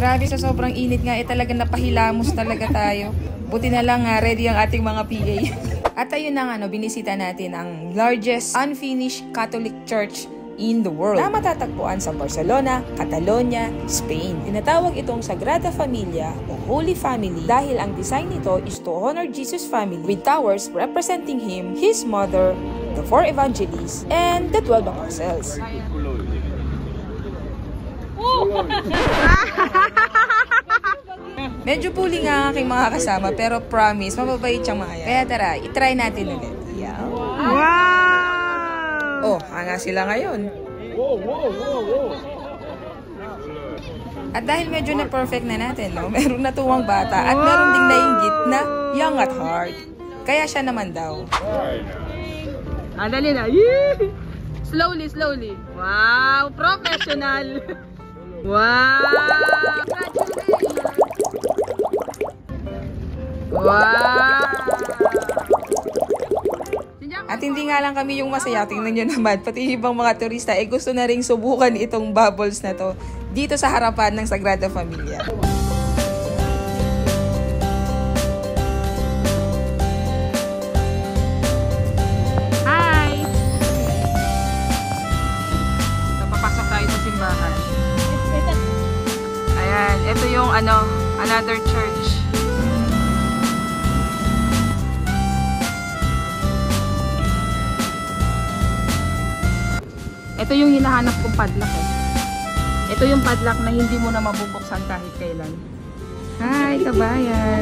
Grabe, sa sobrang init nga, talagang napahilamos talaga tayo. Buti na lang ready ang ating mga PA. At ayun na nga, binisita natin ang largest unfinished Catholic church in the world na matatagpuan sa Barcelona, Catalonia, Spain. Tinatawag itong Sagrada Familia o Holy Family dahil ang design nito is to honor Jesus' family with towers representing him, his mother, the 4 evangelists, and the 12 apostles. Medyo puli nga ang aking mga kasama pero promise, mababait siyang mga yan. Kaya tara, itry natin ulit. Yeah. Wow! Oh, hanga sila ngayon. At dahil medyo na perfect na natin, meron na tuwang bata at meron ding nainggit na young at heart. Kaya siya naman daw. Dali na. Slowly, slowly. Wow, professional. Wow! Wow! At hindi nga lang kami yung masaya, tingnan nyo naman, pati ibang mga turista, gusto na ring subukan itong bubbles na to dito sa harapan ng Sagrada Familia. Hi! Napapasok tayo sa simbahan. Ayan, ito yung another church. Ito yung hinahanap kong padlock eh. Ito yung padlock na hindi mo na mabubuksan kahit kailan. Hi, kabayan!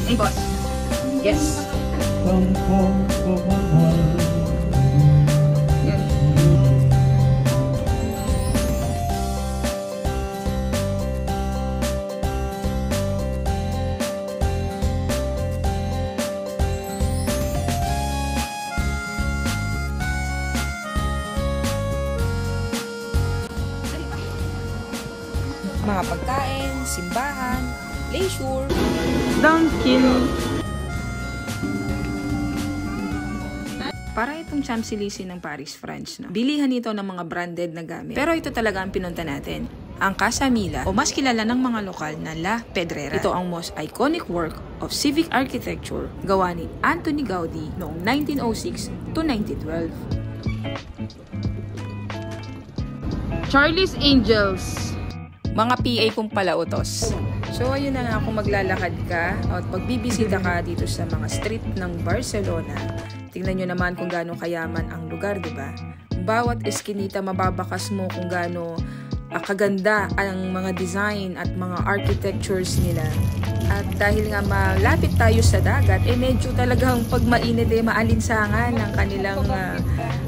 Hey, boss. Yes. Mga pagkain, simbahan, leisure. Don't kill. Para itong Champs-Élysées ng Paris, France. Bilihan ito ng mga branded na gamit. Pero ito talaga ang pinunta natin. Ang Casa Mila o mas kilala ng mga lokal na La Pedrera. Ito ang most iconic work of civic architecture gawa ni Antoni Gaudi noong 1906 to 1912. Charlie's Angels. Mga PA kong palautos. So ayun na nga, kung maglalakad ka at magbibisita ka dito sa mga street ng Barcelona, tingnan nyo naman kung gaano kayaman ang lugar, di ba? Bawat eskinita mababakas mo kung gaano kaganda ang mga design at mga architectures nila. At dahil nga malapit tayo sa dagat, medyo talagang pag mainit maalinsangan ng kanilang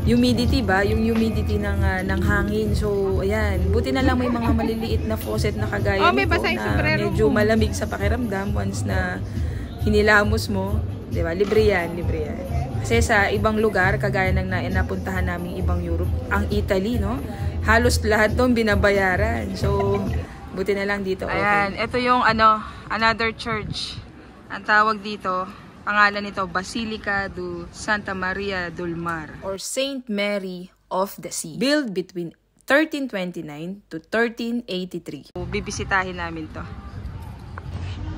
humidity ba? Yung humidity ng hangin. So, ayan. Buti na lang may mga maliliit na faucet na kagaya nito na medyo malamig sa pakiramdam once na hinilamos mo. Diba? Libre yan, libre yan. Kasi sa ibang lugar, kagaya ng napuntahan namin ibang Europe, ang Italy, no? Halos lahat doon binabayaran. So, buti na lang dito. Okay. Ayan, ito yung another church. Ang tawag dito, pangalan nito, Basilica do Santa Maria del Mar. Or Saint Mary of the Sea. Built between 1329 to 1383. So, bibisitahin namin to.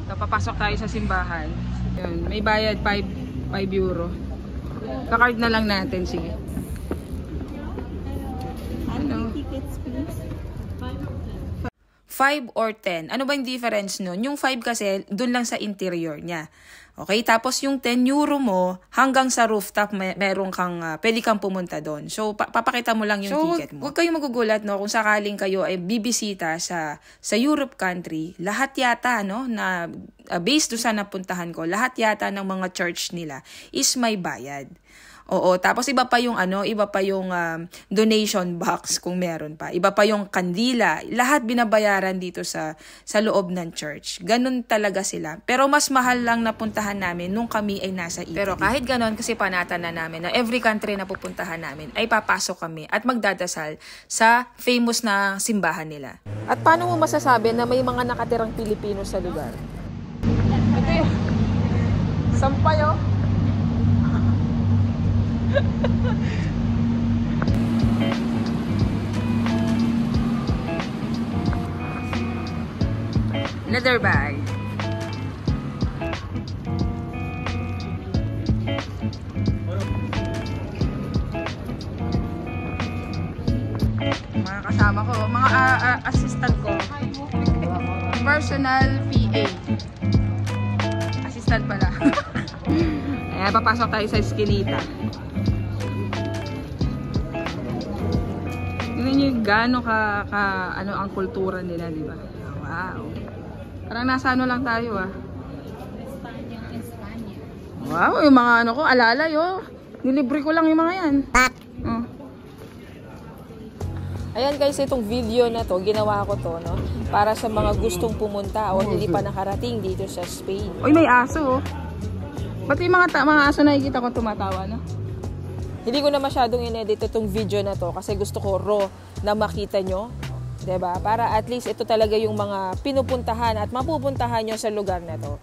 So, papasok tayo sa simbahan. Yun, may bayad 5 euro. Kakard na lang natin, sige. Tickets, please. 5 or 10. Ano ba yung difference nun? Yung 5 kasi, dun lang sa interior niya. Okay? Tapos yung 10 euro mo, hanggang sa rooftop, meron kang, pwede kang pumunta doon. So, papakita mo lang yung ticket mo. Huwag kayong magugulat, no? Kung sakaling kayo ay bibisita sa Europe country, lahat yata, no? Na based doon sa napuntahan ko, lahat yata ng mga church nila is may bayad. Oo, tapos iba pa yung donation box kung meron pa. Iba pa yung kandila. Lahat binabayaran dito sa loob ng church. Ganun talaga sila. Pero mas mahal lang napuntahan namin nung kami ay nasa Italy. Pero kahit ganun, kasi panatan na namin na every country na pupuntahan namin ay papasok kami at magdadasal sa famous na simbahan nila. At paano mo masasabi na may mga nakatirang Pilipino sa lugar? Sampay, oh. Leather bag. Mga kasama ko, mga assistant ko. Personal PA. Assistant pala. Ayan, papasok tayo sa eskinita. Tingnan nyo gaano ano ang kultura nila, di ba? Wow. Parang nasa ano lang tayo, ah. Wow, yung mga ano ko, alalay, oh. Nilibre ko lang yung mga yan. Oh. Ayan guys, itong video na to, ginawa ko to, no? Para sa mga gustong pumunta o hindi pa nakarating dito sa Spain. Uy, may aso, oh. Ba't yung mga aso nakikita ko tumatawa, no? Hindi ko na masyadong in-edit itong video na to kasi gusto ko raw na makita nyo. Diba? Para at least ito talaga yung mga pinupuntahan at mapupuntahan nyo sa lugar na to.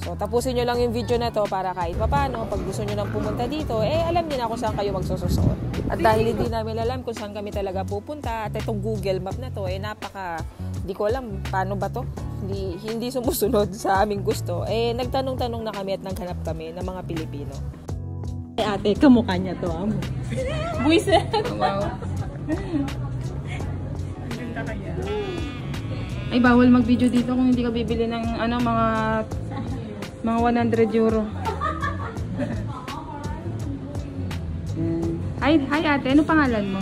So, tapusin nyo lang yung video na to para kahit papano, pag gusto nyo nang pumunta dito, alam din ako saan kayo magsususuot. At dahil hindi namin alam kung saan kami talaga pupunta, at itong Google Map na to, hindi ko alam paano ba to. Hindi sumusunod sa aming gusto. Nagtanong-tanong na kami at naghanap kami ng mga Pilipino. Ate, kamukha niya to, amo. Buisit. Wow. Ay, bawal mag-video dito kung hindi ka bibili ng mga 100 euro. Hi ate, ano pangalan mo?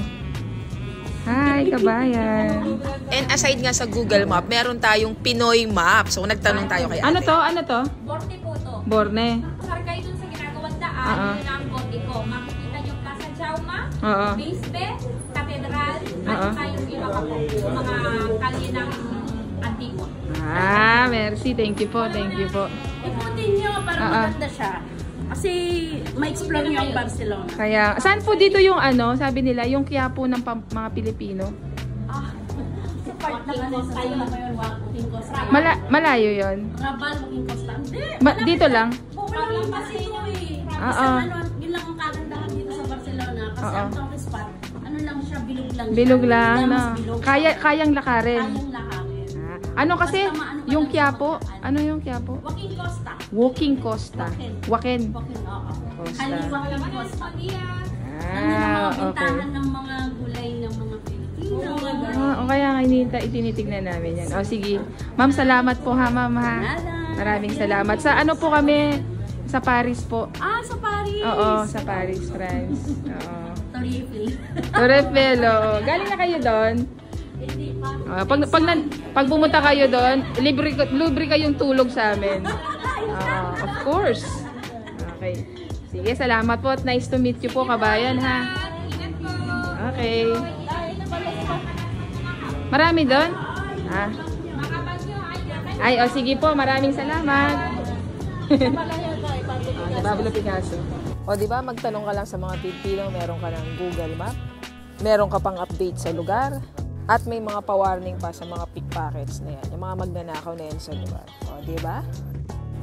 Hi, kabayan. And aside nga sa Google Map, meron tayong Pinoy Map. So, nagtanong tayo kay ate. Ano to? Borne po to. Borne. Sar kayo dun sa ginagawang daan, yun ang bote ko. Makikita nyo Plaza Jauma, Bisbe, Katedral, at saka yung iba pa po. Yung mga kalye ng Antigua. Merci. Thank you po. Iputin nyo para maganda siya. Kasi ma-explore nyo ang Barcelona. Kaya, saan po dito yung sabi nila, yung Quiapo ng mga Pilipino? Sa part ng Costa yun. Malayo yun? Rabal, Walking Costa. Dito lang? Parang kasi nyo eh. Yun lang ang kagandahan dito sa Barcelona. Kasi ang tourist spot, lang siya, bilog lang. No? Kayang lakarin. Kayang lakarin. Ano kasi, yung Quiapo, ano yung Quiapo? Walking Costa. Waken. Costa. Kaliwang ng Costa. Okay. Ng mga gulay ng mga Pilipino. Kaya itinitignan namin yan. Sige. Ma'am, salamat po ha, ma'am ha. Maraming salamat. Sa ano po kami? Sa Paris po. Sa Paris. Oo, sa Paris, France. Oo. Torrefel. Galing na kayo doon? Pag pumunta kayo doon, libre kayong tulog sa amin. Of course. Okay. Sige, salamat po at nice to meet you po, kabayan ha. Okay. Marami doon? Sige po, maraming salamat. Pablo Picasso. Diba, magtanong ka lang sa mga Pilipino, meron ka ng Google Map, meron ka pang update sa lugar, at may mga pa-warning pa sa mga pickpockets na yan, yung mga magnanakaw na yan sa lugar. Diba?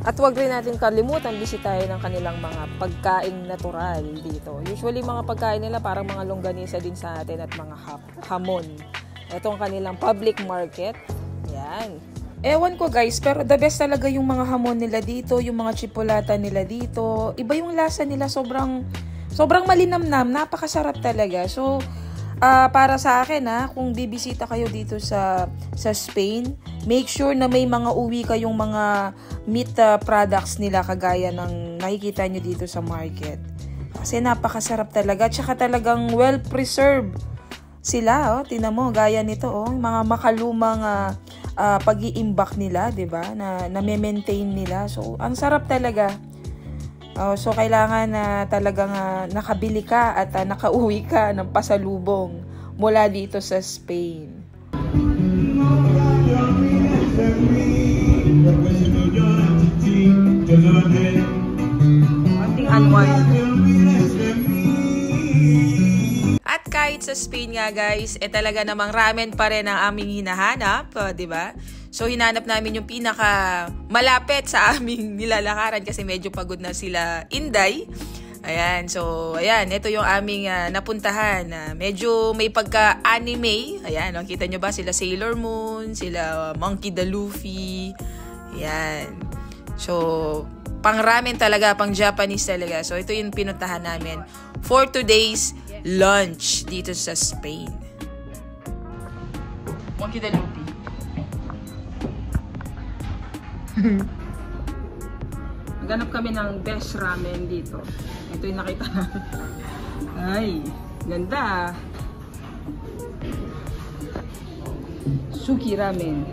At huwag rin natin kalimutan bisitahin ng kanilang mga pagkain natural dito. Usually, mga pagkain nila parang mga longganisa din sa atin at mga hamon. Itong kanilang public market. Yan. Ewan ko guys, pero the best talaga yung mga hamon nila dito, yung mga chipolata nila dito. Iba yung lasa nila, sobrang malinamnam, napakasarap talaga. So, para sa akin kung bibisita kayo dito sa Spain, make sure na may mga uwi kayong mga meat products nila kagaya ng nakikita nyo dito sa market. Kasi napakasarap talaga, tsaka talagang well-preserved sila. Tingnan mo, gaya nito, mga makalumang pag-iimbak nila, 'di ba? Na maintain nila. So, ang sarap talaga. So, kailangan na talagang nakabili ka at nakauwi ka ng pasalubong mula dito sa Spain. Ating unwind. At kahit sa Spain nga guys, talaga namang ramen pa rin ang aming hinahanap, di ba? So hinanap namin yung pinaka malapit sa aming nilalakaran kasi medyo pagod na sila Inday. Ayan, so ayan, ito yung aming napuntahan. Medyo may pagka-anime. Ayan, nakita nyo ba sila Sailor Moon, sila Monkey D. Luffy. Ayan. So pang ramen talaga, pang Japanese talaga. So ito yung pinuntahan namin for today's lunch dito sa Spain. Monkey D. Luffy. Naghanap kami ng best ramen dito. Ito yung nakita namin. Ay, ganda. Suki ramen.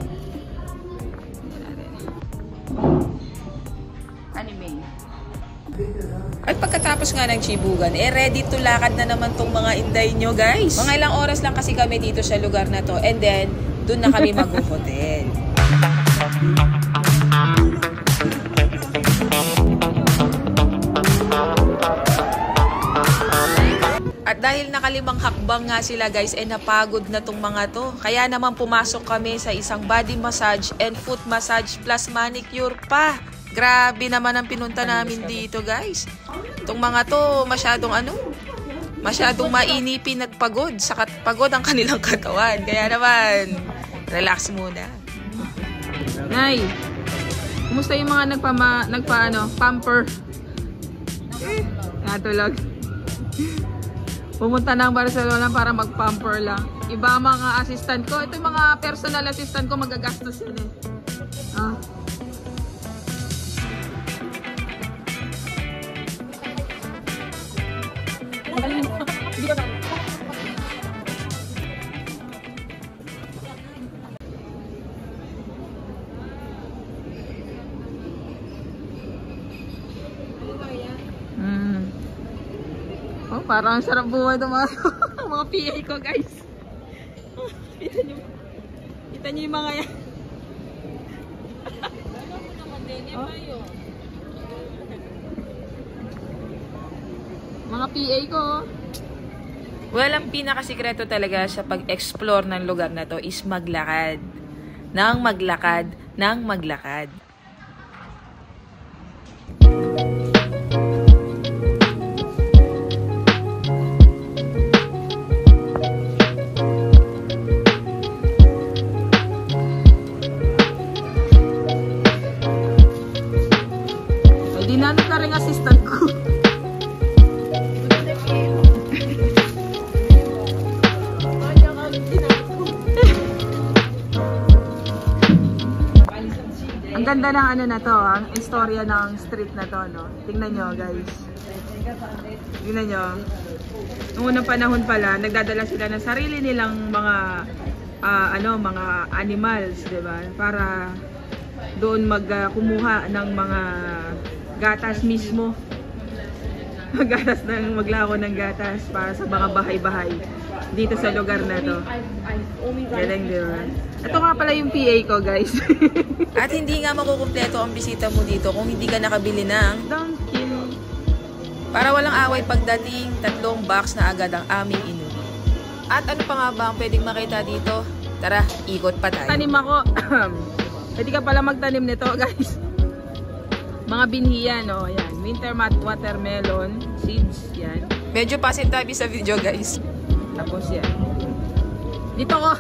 Anime. At pagkatapos nga ng Chibugan, ready to lakad na naman tong mga Inday nyo, guys. Mga ilang oras lang kasi kami dito sa lugar na to. And then, dun na kami mag-hotel. At dahil nakalimang hakbang nga sila, guys, napagod na tong mga to. Kaya naman pumasok kami sa isang body massage and foot massage plus manicure pa. Grabe naman ang pinunta namin dito, guys. Itong mga to, masyadong mainipin at pagod. Sakat pagod ang kanilang katawan. Kaya naman, relax muna. Nay, kumusta yung mga pamper? Natulog. Pumunta ng Barcelona para mag-pamper lang. Iba mga assistant ko. Ito yung mga personal assistant ko, magagastos yun eh. Oh, parang sarap buhay ito mga PA ko, guys. Kita nyo yung mga yan. Mga PA ko. Well, ang pinakasikreto talaga sa pag-explore ng lugar na to is maglakad. Nang maglakad, nang maglakad. Dinanong na rin assistant ko. Ang ganda ng ano na to, ang istorya ng street na to, no? Tingnan nyo, guys. Tingnan nyo. Noong unang panahon pala, nagdadala sila ng sarili nilang mga mga animals, 'di ba? Para doon kumuha ng mga gatas mismo. Maglako ng gatas para sa mga bahay-bahay dito sa lugar na to. Galing, diba? Ito nga pala yung PA ko, guys. At hindi nga makukumpleto ang bisita mo dito kung hindi ka nakabili ng Donkey. Para walang away pagdating, 3 box na agad ang aming inuwi. At ano pa nga ba ang pwedeng makita dito? Tara, ikot pa tayo. Tanim ako. Pwede ka pala magtanim nito, guys. Mga binhiyan, oh, yan. Winter watermelon seeds, yan. Medyo pasintabi sa video, guys. Tapos yan. Dito ko.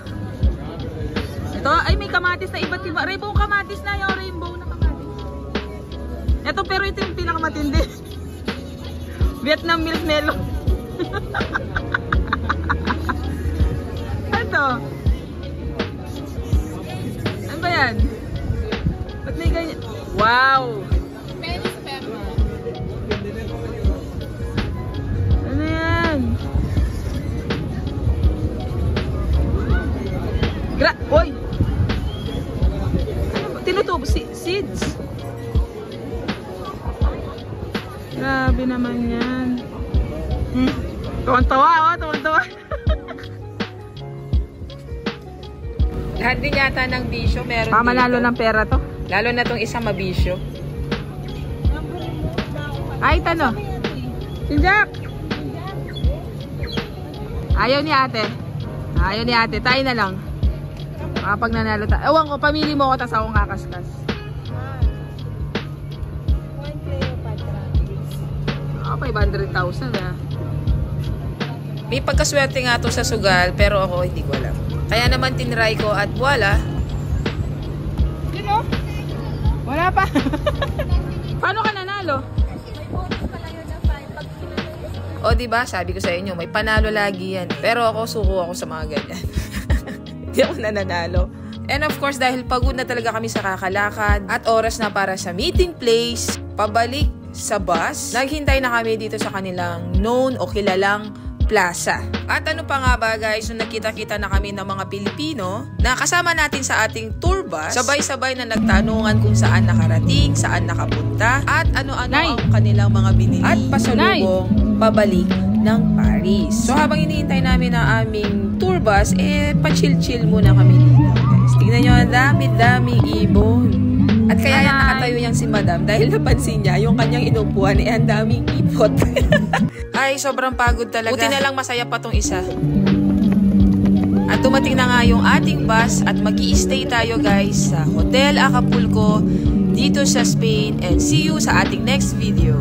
Ito, ay may kamatis na iba't iba. Rainbow kamatis na, yung rainbow na kamatis. Ito, pero ito yung pinakamatindi. Vietnam milk melon. Ito. Ano ba yan? Ba't may ganyan? Wow! Ano yan? Oy! Tinutubo seeds. Grabe naman yan. Tuwan-tawa, oh, tuwan-tawa. Lahat din yata ng bisyo meron Pamanalo dito. ng pera to. Lalo na tong isang mabisyo. Ay, tano. Si Jack. Ayaw ni ate. Ayaw ni ate. Tayo na lang. Pag nanalo tayo. Ewan ko, pamili mo ko, tas akong kakaskas. One Cleopatra. 500,000 ah. May pagkaswerte nga to sa sugal, pero ako hindi ko alam. Kaya naman tinry ko at wala. Yun o? Wala pa. Paano ka nanalo? O diba, sabi ko sa inyo, may panalo lagi yan. Pero ako, suko ako sa mga ganyan. Hindi ako nananalo. And of course, dahil pagod na talaga kami sa kakalakad at oras na para sa meeting place, pabalik sa bus, naghintay na kami dito sa kanilang known o kilalang plaza. At ano pa nga ba guys, nung nakita-kita na kami ng mga Pilipino na kasama natin sa ating tour bus, sabay-sabay na nagtanungan kung saan nakarating, saan nakapunta, at ano-ano ang kanilang mga binili at pasalubong pabalik ng Paris. So habang iniintay namin ang aming tour bus, pa-chill-chill muna kami dito guys. Tingnan nyo, ang dami-daming ibon. At kaya yan nakatayo niyang si Madam dahil napansin niya yung kanyang inupuan ang daming ipot. Ay, sobrang pagod talaga. Buti na lang masaya pa tong isa. At dumating na nga yung ating bus at mag-i-stay tayo guys sa Hotel Acapulco dito sa Spain, and see you sa ating next video.